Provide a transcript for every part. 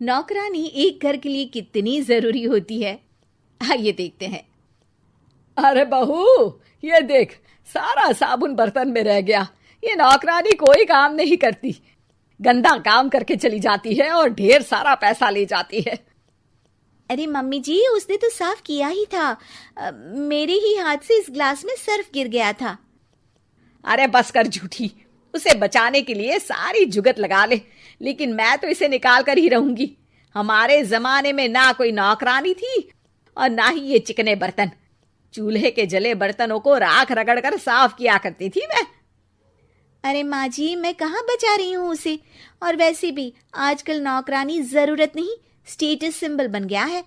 नौकरानी एक घर के लिए कितनी जरूरी होती है, आइए देखते हैं। अरे बहू, ये देख, सारा साबुन बर्तन में रह गया। ये नौकरानी कोई काम नहीं करती, गंदा काम करके चली जाती है और ढेर सारा पैसा ले जाती है। अरे मम्मी जी, उसने तो साफ किया ही था। मेरे ही हाथ से इस ग्लास में सर्फ गिर गया था। अरे बस कर झूठी, उसे बचाने के लिए सारी जुगत लगा ले, लेकिन मैं तो इसे निकाल कर ही रहूंगी। हमारे जमाने में ना कोई नौकरानी थी और ना ही ये चिकने बर्तन। चूल्हे के जले बर्तनों को राख रगड़ कर साफ किया करती थी मैं। अरे माँ जी, मैं कहाँ बचा रही हूँ उसे। और वैसे भी आजकल नौकरानी जरूरत नहीं, स्टेटस सिंबल बन गया है।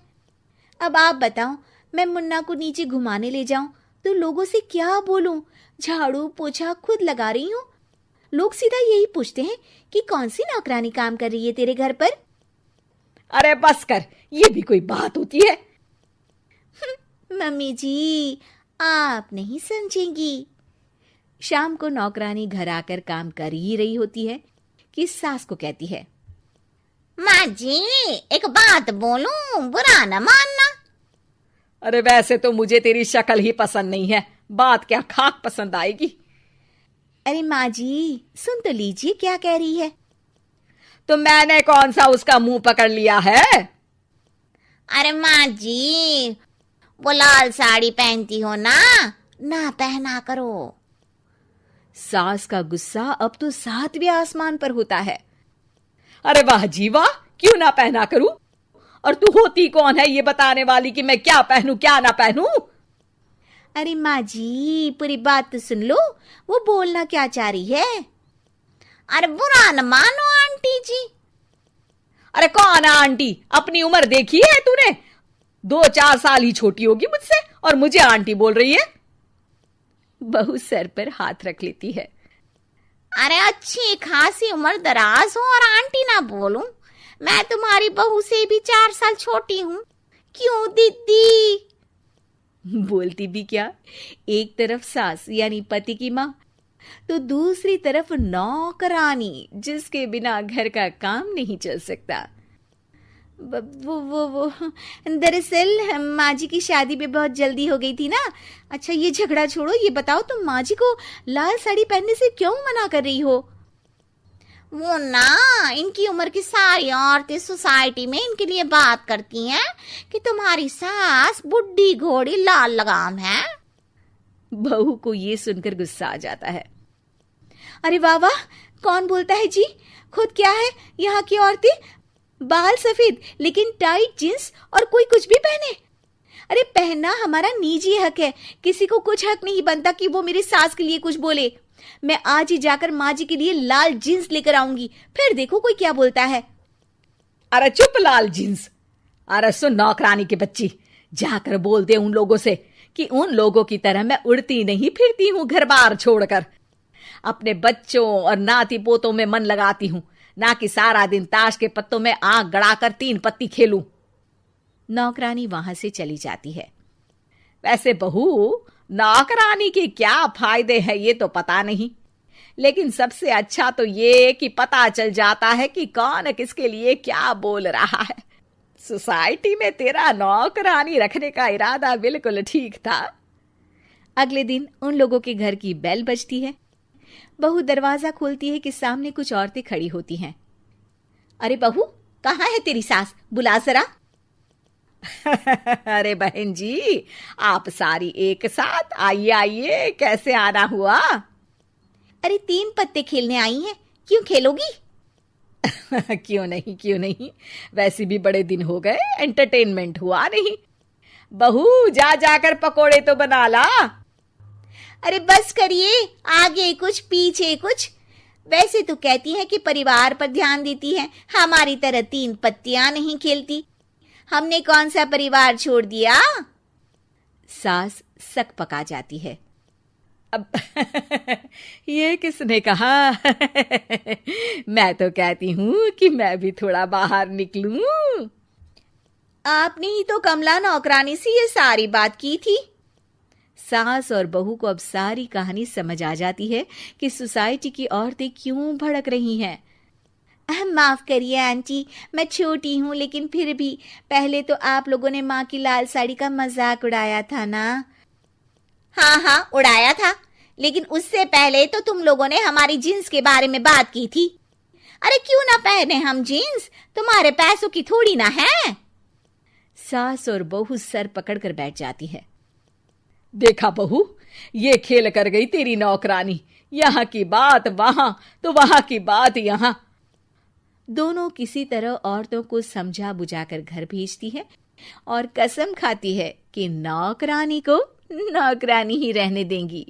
अब आप बताओ, मैं मुन्ना को नीचे घुमाने ले जाऊं तो लोगों से क्या बोलूं? झाड़ू पोछा खुद लगा रही हूँ। लोग सीधा यही पूछते हैं कि कौन सी नौकरानी काम कर रही है तेरे घर पर। अरे बस कर, ये भी कोई बात होती है? मम्मी जी, आप नहीं समझेंगी। शाम को नौकरानी घर आकर काम कर ही रही होती है कि सास को कहती है, माँ जी, एक बात बोलूं, बुरा न मानना। अरे वैसे तो मुझे तेरी शक्ल ही पसंद नहीं है, बात क्या खाक पसंद आएगी। अरे माँ जी, सुन तो लीजिए क्या कह रही है। तो मैंने कौन सा उसका मुंह पकड़ लिया है? अरे माँ जी, वो लाल साड़ी पहनती हो ना पहना करो। सास का गुस्सा अब तो 7वें आसमान पर होता है। अरे वाह जी वाह, क्यों ना पहना करूं? और तू होती कौन है ये बताने वाली कि मैं क्या पहनूं क्या ना पहनूं? अरे माँ जी, पूरी बात तो सुन लो, वो बोलना क्या चाह रही है। अरे बुरा न मानो आंटी जी। अरे कौन है आंटी? अपनी उम्र देखी है तूने? 2-4 साल ही छोटी होगी मुझसे और मुझे आंटी बोल रही है। बहू सर पर हाथ रख लेती है। अरे अच्छी खासी उम्र दराज हो और आंटी ना बोलूं? मैं तुम्हारी बहू से भी 4 साल छोटी हूं। क्यों दीदी? बोलती भी क्या, एक तरफ सास यानी पति की माँ, तो दूसरी तरफ नौकरानी जिसके बिना घर का काम नहीं चल सकता। वो दरअसल माँ जी की शादी भी बहुत जल्दी हो गई थी ना। अच्छा ये झगड़ा छोड़ो, ये बताओ तुम माँ जी को लाल साड़ी पहनने से क्यों मना कर रही हो? वो इनकी उम्र की सारी औरतें सोसाइटी में इनके लिए बात करती हैं कि तुम्हारी सास बुढ़ी घोड़ी लाल लगाम है। बहू को ये सुनकर गुस्सा आ जाता है। अरे वाह वाह, कौन बोलता है जी? खुद क्या है यहाँ की औरतें, बाल सफेद लेकिन टाइट जींस और कोई कुछ भी पहने। अरे पहनना हमारा निजी हक है, किसी को कुछ हक नहीं बनता कि वो मेरी सास के लिए कुछ बोले। मैं आज ही जाकर माँ जी के लिए लाल जींस लेकर आऊंगी, फिर देखो कोई क्या बोलता है। अरे चुप लाल जींस। अरे सुन नौकरानी के बच्ची, जाकर बोल दे उन लोगों से कि उन लोगों की तरह मैं उड़ती नहीं फिरती हूं घर बार छोड़कर। अपने बच्चों और नाती पोतों में मन लगाती हूं, ना कि सारा दिन ताश के पत्तों में आंख गड़ाकर 3 पत्ती खेलूं। नौकरानी वहां से चली जाती है। वैसे बहू, नौकरानी के क्या फायदे हैं ये तो पता नहीं, लेकिन सबसे अच्छा तो ये कि पता चल जाता है कि कौन किसके लिए क्या बोल रहा है। सोसाइटी में तेरा नौकरानी रखने का इरादा बिल्कुल ठीक था। अगले दिन उन लोगों के घर की बेल बजती है। बहू दरवाजा खोलती है कि सामने कुछ औरतें खड़ी होती हैं। अरे बहू, कहाँ है तेरी सास? बुला जरा। अरे बहन जी, आप सारी एक साथ आइए आइए, कैसे आना हुआ? अरे 3 पत्ते खेलने आई हैं, क्यों खेलोगी? क्यों नहीं, वैसे भी बड़े दिन हो गए, एंटरटेनमेंट हुआ नहीं। बहू जा जाकर पकोड़े तो बना ला। अरे बस करिए, आगे कुछ पीछे कुछ। वैसे तो कहती है कि परिवार पर ध्यान देती है, हमारी तरह 3 पत्तियां नहीं खेलती। हमने कौन सा परिवार छोड़ दिया? सास सक पका जाती है। अब ये किसने कहा? मैं तो कहती हूं कि मैं भी थोड़ा बाहर निकलूं। आपने ही तो कमला नौकरानी से ये सारी बात की थी। सास और बहू को अब सारी कहानी समझ आ जाती है कि सोसाइटी की औरतें क्यों भड़क रही हैं। माफ करिए आंटी, मैं छोटी हूँ, लेकिन फिर भी पहले तो आप लोगों ने माँ की लाल साड़ी का मजाक उड़ाया था ना। हाँ हाँ, उड़ाया था, लेकिन उससे पहले तो तुम लोगों ने हमारी जीन्स के बारे में बात की थी। अरे क्यों ना पहने हम जीन्स, तुम्हारे पैसों की थोड़ी ना है। सास और बहू सर पकड़कर बैठ जाती है। देखा बहू, ये खेल कर गई तेरी नौकरानी, यहाँ की बात वहां तो वहां की बात यहाँ। दोनों किसी तरह औरतों को समझा बुझाकर घर भेजती है और कसम खाती है कि नौकरानी को नौकरानी ही रहने देंगी।